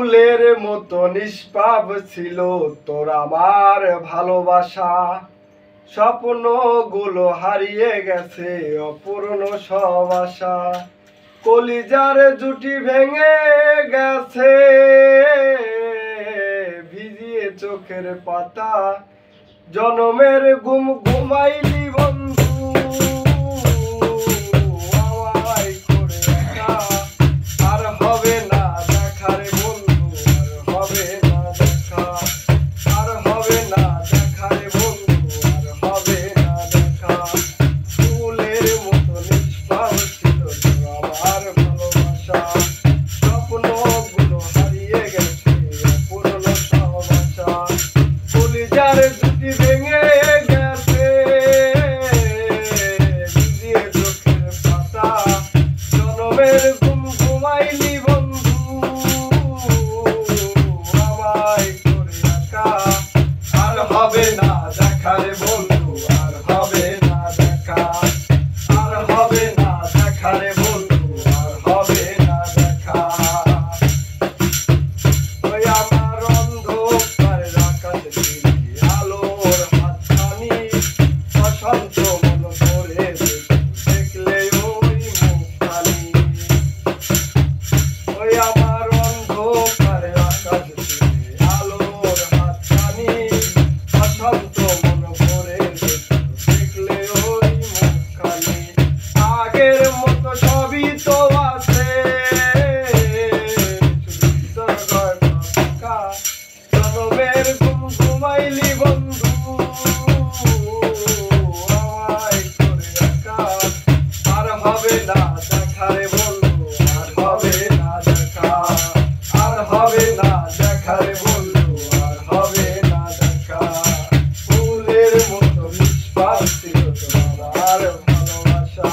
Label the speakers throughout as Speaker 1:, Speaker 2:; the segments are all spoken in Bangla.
Speaker 1: ফুলের মতো নিষ্পাপ ছিল তোর আমার ভালোবাসা। স্বপ্নগুলো হারিয়ে গেছে অপূর্ণ সব আশা। কলিজার জুটি ভেঙে গেছে ভিজিয়ে চোখের পাতা। জনমের ঘুম ঘুমাইলি বন্ধু আমায় করে একা। আর হবে না দেখা রে বন্ধু, আর হবে না দেখা। আর হবে না দেখা রে বন্ধু, আর হবে না দেখা। ফুলের মতো নিষ্পাপ ছিল তোর আমার ভালোবাসা। স্বপ্নগুলো হারিয়ে গেছে অপূর্ণ সব আশা। কলিজার জুটি ভেঙে গেছে ভিজিয়ে চোখের পাতা। জনমের ঘুম ঘুমাইলি বন্ধু আমায় করে একা। আর হবে না দেখা রে বন্ধু, আর হবে না দেখা। আর হবে না দেখা রে বন্ধু, আর হবে না দেখা। ওই আমার অন্ধকারের আকাশে তুমি আলোর হাতছানি। বসন্ত মন করে দেখলে ওই মুখখানি। ওই আমার অন্ধকারের আকাশে তুমি আলোর হাতছানি। বসন্ত মন করে দেখলে ওই মুখখানি। আগের মতো সবই তো আছে তোর গয়না ফাঁকা। জনমের ঘুম ঘুমাইলি বন্ধু আমায় করে একা। আর হবে না দেখা রে বন্ধু, আর হবে না দেখা। আর হবে না দেখা রে বন্ধু, আর হবে না দেখা। ফুলের মতো নিষ্পাপ ছিল তোমার ভালোবাসা।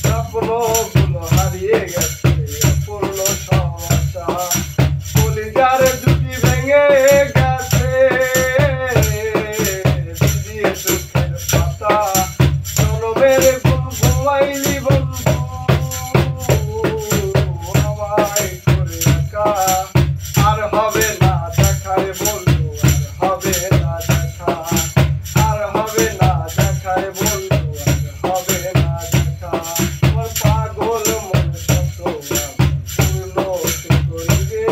Speaker 1: স্বপ্নগুলো হারিয়ে গেছে অপূর্ণ সব আশা। কলিজার জুটি ভেঙে গেছে ভিজিয়ে চোখের পাতা। জনমের ঘুম ঘুমাইলি বন্ধু আমায় করে একা। আর হবে না দেখা রে বন্ধু, আর হবে না দেখা। আর হবে না দেখা রে বন্ধু, আর হবে না দেখা। আমার পাগল মন শত পূর্ণ কে করিবে।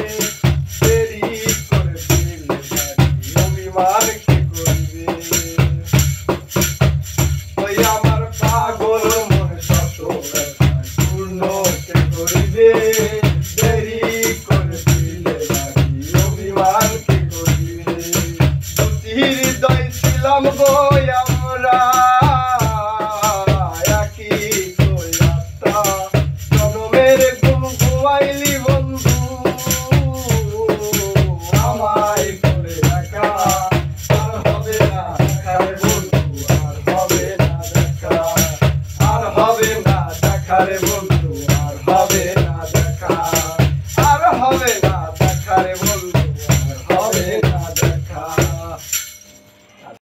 Speaker 1: দেরি করে ফিরলে বাড়ি অভিমান কে করিবে। ওই আমার পাগল মন শত পূর্ণ কে করিবে। দেরি করে ফিরলে বাড়ি অভিমান কে করিবে। দুটি হৃদয় ছিলাম গো আমরা একই তো আত্মা। জনমের ঘুম ঘুমাইলি বন্ধু আমায় করে একা। আর হবে না দেখা রে বন্ধু, আর হবে না দেখা। আর হবে না দেখা রে বন্ধু, আর হবে না দেখা। আর হবে না দেখা রে বন্ধু।